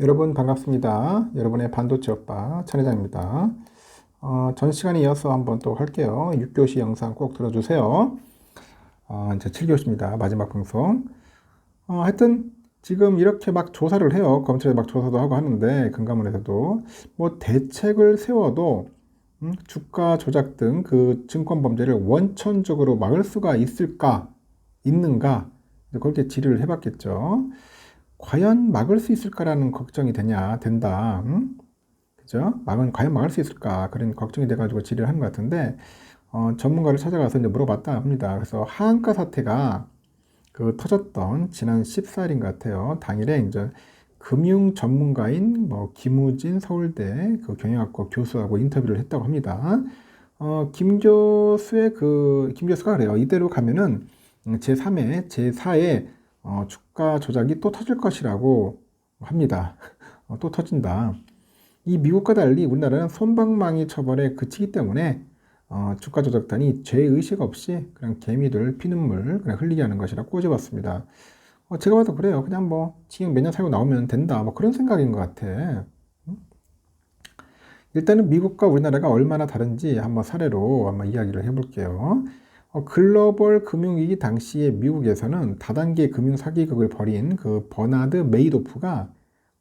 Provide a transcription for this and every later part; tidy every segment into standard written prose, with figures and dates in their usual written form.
여러분 반갑습니다. 여러분의 반도체 오빠 천 회장입니다. 전 시간에 이어서 한번 또 할게요. 6교시 영상 꼭 들어주세요. 이제 7교시입니다. 마지막 방송. 하여튼 지금 이렇게 막 조사를 해요. 검찰에 막 조사도 하고 하는데 금감원에서도 뭐 대책을 세워도 주가 조작 등 그 증권 범죄를 원천적으로 막을 수가 있는가 그렇게 질의를 해봤겠죠. 과연 막을 수 있을까라는 걱정이 된다. 그죠? 과연 막을 수 있을까? 그런 걱정이 돼가지고 질의를 하는 것 같은데, 전문가를 찾아가서 이제 물어봤다 합니다. 그래서 하한가 사태가 터졌던 지난 14일인 것 같아요. 당일에 이제 금융 전문가인 김우진 서울대 경영학과 교수하고 인터뷰를 했다고 합니다. 김 교수가 그래요. 이대로 가면은 제3회, 제4회 주가 조작이 또 터질 것이라고 합니다. 또 터진다. 이 미국과 달리 우리나라는 솜방망이 처벌에 그치기 때문에 주가 조작단이 죄의식 없이 그냥 개미들 피눈물 그냥 흘리게 하는 것이라 꼬집었습니다. 제가 봐도 그래요. 그냥 징역 몇 년 살고 나오면 된다. 그런 생각인 것 같아. 일단은 미국과 우리나라가 얼마나 다른지 한번 사례로 한번 이야기를 해볼게요. 글로벌 금융위기 당시에 미국에서는 다단계 금융 사기극을 벌인 버나드 메이도프가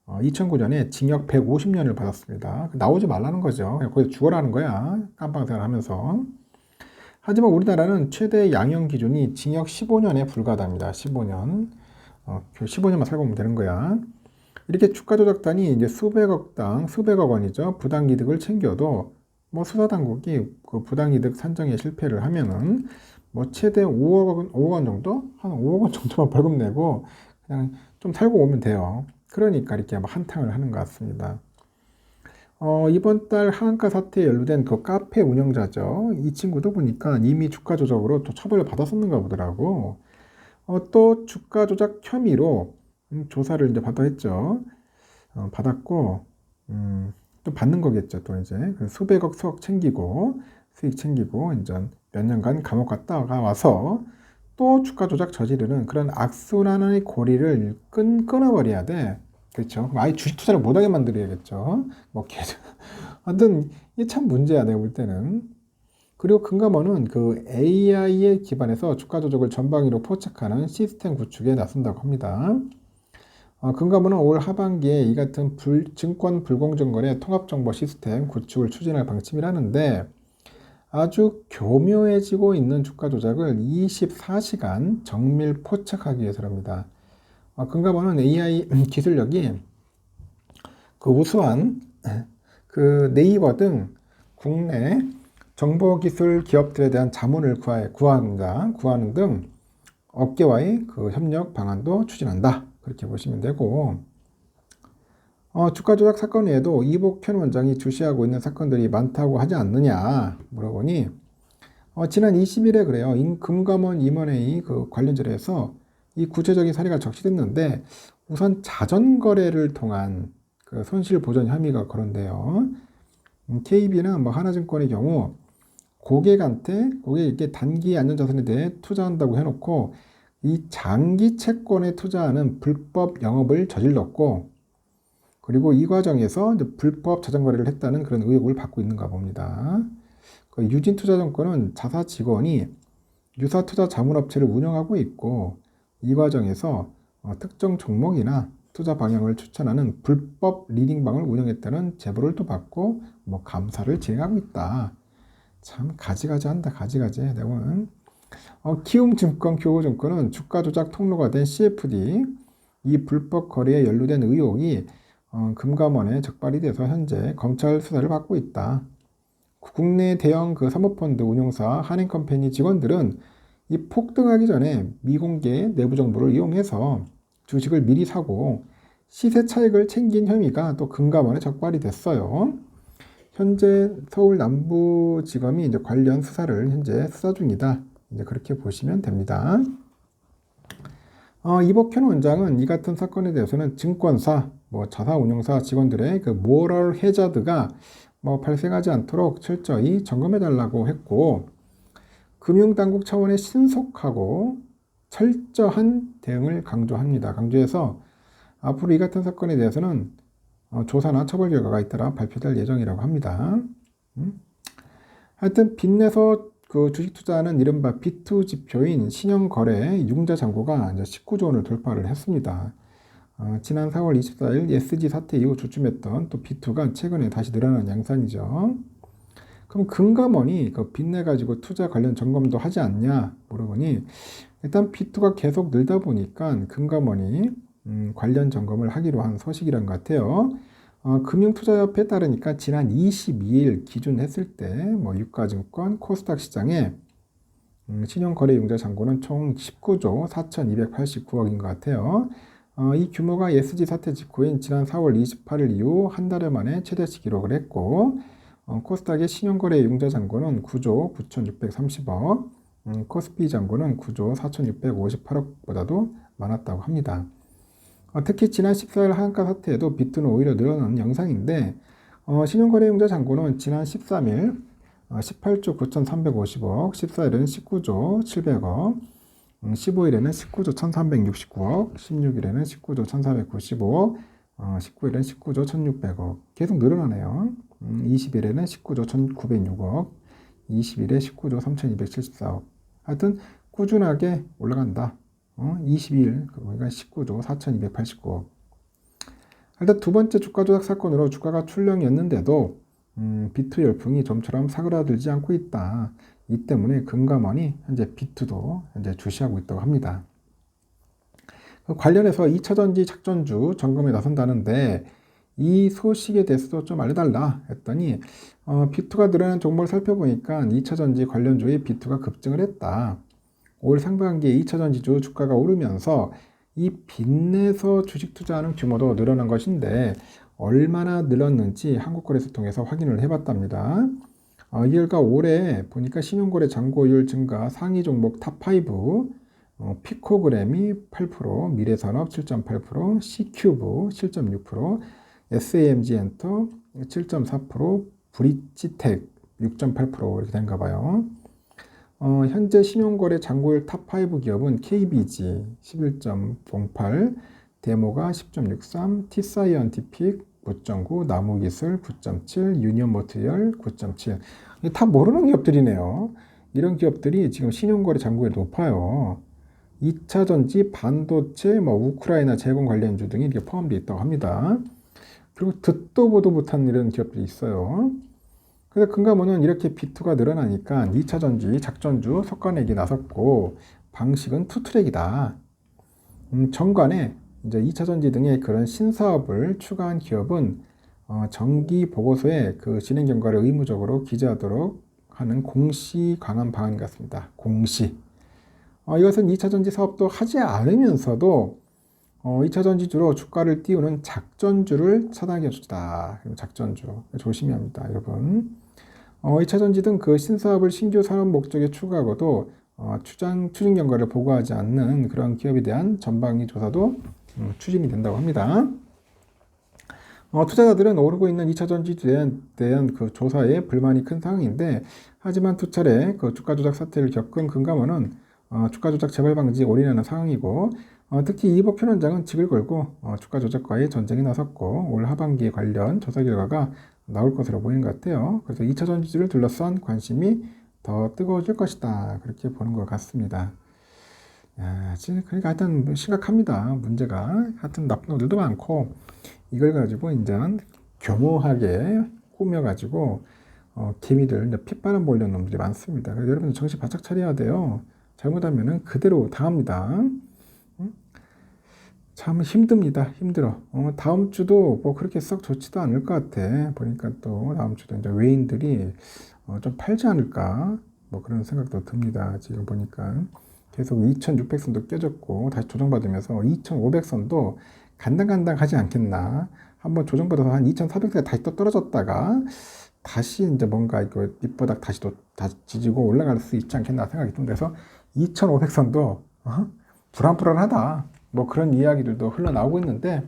2009년에 징역 150년을 받았습니다. 나오지 말라는 거죠. 그냥 거기서 죽어라는 거야. 깜빵생활 하면서. 하지만 우리나라는 최대 양형 기준이 징역 15년에 불과합니다. 15년. 15년만 살고 오면 되는 거야. 이렇게 주가 조작단이 이제 수백억 원이죠. 부당이득을 챙겨도 수사당국이 그 부당이득 산정에 실패를 하면은 최대 5억 원 정도? 한 5억 원 정도만 벌금 내고 그냥 좀 살고 오면 돼요. 그러니까 이렇게 한탕을 하는 것 같습니다. 이번 달 하한가 사태에 연루된 카페 운영자죠. 이 친구도 보니까 이미 주가 조작으로 또 처벌을 받았었는가 보더라고. 또 주가 조작 혐의로 조사를 이제 받았죠. 받았고, 또 받는 거겠죠. 또 이제 수백억 수억 챙기고 수익 챙기고 이제 몇 년간 감옥 갔다가 와서 또 주가 조작 저지르는 그런 악순환의 고리를 끊어버려야 돼. 그렇죠. 그럼 아예 주식 투자를 못하게 만들어야겠죠. 하여튼 이게 참 문제야 내가 볼 때는. 그리고 금감원은 AI에 기반해서 주가 조작을 전방위로 포착하는 시스템 구축에 나선다고 합니다. 금감원은 올 하반기에 이 같은 증권 불공정거래 통합정보 시스템 구축을 추진할 방침이라는데 아주 교묘해지고 있는 주가 조작을 24시간 정밀 포착하기 위해서랍니다. 금감원은 AI 기술력이 우수한 네이버 등 국내 정보기술 기업들에 대한 자문을 구하는 등 업계와의 협력 방안도 추진한다. 그렇게 보시면 되고, 주가 조작 사건 외에도 이복현 원장이 주시하고 있는 사건들이 많다고 하지 않느냐 물어보니, 지난 20일에 그래요. 금감원 임원회의 관련 자료에서 이 구체적인 사례가 적시됐는데, 우선 자전거래를 통한 손실 보전 혐의가 거론돼요. KB나 하나증권의 경우 고객에게 단기 안전자산에 대해 투자한다고 해놓고 이 장기 채권에 투자하는 불법 영업을 저질렀고, 그리고 이 과정에서 이제 불법 자전거래를 했다는 그런 의혹을 받고 있는가 봅니다. 유진투자증권은 자사 직원이 유사투자 자문업체를 운영하고 있고, 이 과정에서 특정 종목이나 투자 방향을 추천하는 불법 리딩방을 운영했다는 제보를 또 받고 감사를 진행하고 있다. 참 가지가지한다. 가지가지 내용은. 키움증권, 교보증권은 주가 조작 통로가 된 CFD 이 불법 거래에 연루된 의혹이 금감원에 적발이 돼서 현재 검찰 수사를 받고 있다. 국내 대형 사모펀드 운용사 한인컴퍼니 직원들은 이 폭등하기 전에 미공개 내부 정보를 이용해서 주식을 미리 사고 시세 차익을 챙긴 혐의가 또 금감원에 적발이 됐어요. 현재 서울 남부지검이 이제 관련 수사를 현재 수사 중이다. 이제 그렇게 보시면 됩니다. 이복현 원장은 이 같은 사건에 대해서는 증권사, 자사운용사 직원들의 모럴 해저드가 발생하지 않도록 철저히 점검해달라고 했고, 금융당국 차원의 신속하고 철저한 대응을 강조해서 앞으로 이 같은 사건에 대해서는 조사나 처벌 결과가 잇따라 발표될 예정이라고 합니다. 하여튼 빚내서 그 주식 투자하는 이른바 B2 지표인 신용거래 융자 잔고가 이제 19조 원을 돌파를 했습니다. 지난 4월 24일 SG 사태 이후 주춤했던 또 B2가 최근에 다시 늘어난 양상이죠. 그럼 금감원이 그 빚내 가지고 투자 관련 점검도 하지 않냐 물어보니 일단 B2가 계속 늘다 보니까 금감원이 관련 점검을 하기로 한 소식이란 것 같아요. 금융투자협회에 따르니까 지난 22일 기준 했을 때 뭐 유가증권 코스닥 시장에 신용거래융자 잔고는 총 19조 4,289억인 것 같아요. 이 규모가 SG 사태 직후인 지난 4월 28일 이후 한 달여 만에 최대치 기록을 했고 코스닥의 신용거래 융자 잔고는 9조 9,630억, 코스피 잔고는 9조 4,658억보다도 많았다고 합니다. 특히 지난 14일 하한가 사태에도 B2는 오히려 늘어나는 영상인데 신용거래 융자 잔고는 지난 13일 18조 9,350억, 14일에는 19조 700억, 15일에는 19조 1,369억, 16일에는 19조 1,495억, 19일에는 19조 1,600억. 계속 늘어나네요. 20일에는 19조 1,906억, 20일에 19조 3,274억. 하여튼 꾸준하게 올라간다. 22일, 그러니까 19조 4,289억. 일단 두 번째 주가 조작 사건으로 주가가 출렁였는데도 B2 열풍이 좀처럼 사그라들지 않고 있다. 이 때문에 금감원이 현재 B2도 현재 주시하고 있다고 합니다. 관련해서 2차전지 작전주 점검에 나선다는데 이 소식에 대해서도 좀 알려달라 했더니 B2가 늘어난 종목을 살펴보니까 2차전지 관련주의 B2가 급증을 했다. 올 상반기에 2차전지주 주가가 오르면서 이 빚내서 주식 투자하는 규모도 늘어난 것인데 얼마나 늘었는지 한국거래소 통해서 확인을 해봤답니다. 이 결과 올해 보니까 신용거래 잔고율 증가 상위 종목 탑5 피코그램이 8%, 미래산업 7.8%, C큐브 7.6%, SAMG 엔터 7.4%, 브릿지텍 6.8% 이렇게 된가 봐요. 현재 신용거래 잔고율 탑5 기업은 KBG 11.08, 데모가 10.63, T사이언티픽 9.9, 나무기술 9.7, 유니온모트리얼 9.7. 다 모르는 기업들이네요. 이런 기업들이 지금 신용거래 잔고율이 높아요. 2차전지, 반도체, 우크라이나 재건 관련주 등이 이렇게 포함되어 있다고 합니다. 그리고 듣도 보도 못한 이런 기업들이 있어요. 그래서 금감원은 이렇게 B2가 늘어나니까 2차전지 작전주 솎아내기 나섰고 방식은 투트랙이다. 정관에 이제 2차전지 등의 그런 신사업을 추가한 기업은 정기 보고서에 그 진행 경과를 의무적으로 기재하도록 하는 공시 강한 방안 같습니다. 공시. 이것은 2차전지 사업도 하지 않으면서도 2차전지주로 주가를 띄우는 작전주를 차단해 주다. 작전주. 조심해야 합니다, 여러분. 2차전지 등 그 신사업을 신규 산업 목적에 추가하고도 추진 경과를 보고하지 않는 그런 기업에 대한 전방위 조사도 추진이 된다고 합니다. 투자자들은 오르고 있는 2차전지주에 대한 그 조사에 불만이 큰 상황인데 하지만 두 차례 그 주가 조작 사태를 겪은 금감원은 주가 조작 재발 방지에 올인하는 상황이고 특히 이복현 원장은 직을 걸고 주가 조작과의 전쟁에 나섰고 올 하반기에 관련 조사 결과가 나올 것으로 보이는 것 같아요. 그래서 2차전지주를 둘러싼 관심이 더 뜨거워질 것이다. 그렇게 보는 것 같습니다. 그러니까 하여튼 심각합니다. 문제가. 하여튼 나쁜 놈들도 많고 이걸 가지고 이제 교모하게 꾸며가지고 개미들 핏바람 보려는 놈들이 많습니다. 그래서 여러분 정신 바짝 차려야 돼요. 잘못하면은 그대로 당합니다. 참 힘듭니다. 힘들어. 다음 주도 뭐 그렇게 썩 좋지도 않을 것 같아. 보니까 또 다음 주도 이제 외인들이 좀 팔지 않을까 뭐 그런 생각도 듭니다. 지금 보니까 계속 2600선도 깨졌고 다시 조정받으면서 2500선도 간당간당하지 않겠나. 한번 조정받아서 한 2400선에 다시 또 떨어졌다가 다시 이제 뭔가 이거 밑바닥 다시 또 다시 지지고 올라갈 수 있지 않겠나 생각이 듭니다. 그래서 2500선도 불안불안하다. 뭐 그런 이야기들도 흘러나오고 있는데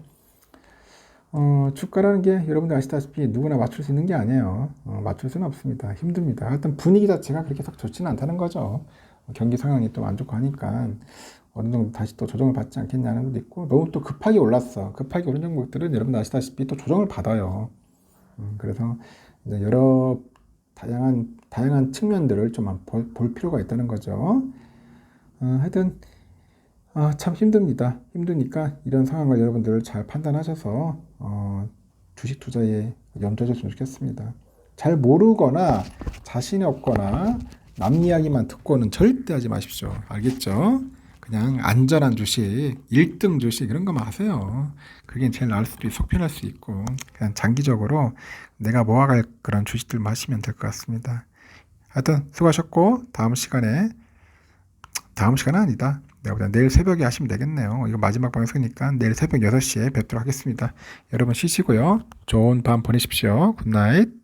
주가라는 게 여러분들 아시다시피 누구나 맞출 수 있는 게 아니에요. 맞출 수는 없습니다. 힘듭니다. 하여튼 분위기 자체가 그렇게 썩 좋지는 않다는 거죠. 경기 상황이 또 안 좋고 하니까 어느 정도 다시 또 조정을 받지 않겠냐는 것도 있고, 너무 또 급하게 올랐어. 급하게 오른 종목들은 여러분 아시다시피 또 조정을 받아요. 그래서 이제 여러 다양한 측면들을 좀 볼 필요가 있다는 거죠. 하여튼 참 힘듭니다. 힘드니까 이런 상황을 여러분들 잘 판단하셔서 주식 투자에 염두해 줬으면 좋겠습니다. 잘 모르거나 자신이 없거나 남 이야기만 듣고는 절대 하지 마십시오. 알겠죠? 그냥 안전한 주식, 1등 주식 이런 거만 하세요. 그게 제일 나을 수도 있고 속 편할 수 있고, 그냥 장기적으로 내가 모아갈 그런 주식들만 하시면 될 것 같습니다. 하여튼 수고하셨고, 다음 시간은 아니다. 내가 보다 내일 새벽에 하시면 되겠네요. 이거 마지막 방송이니까 내일 새벽 6시에 뵙도록 하겠습니다. 여러분 쉬시고요. 좋은 밤 보내십시오. 굿나잇.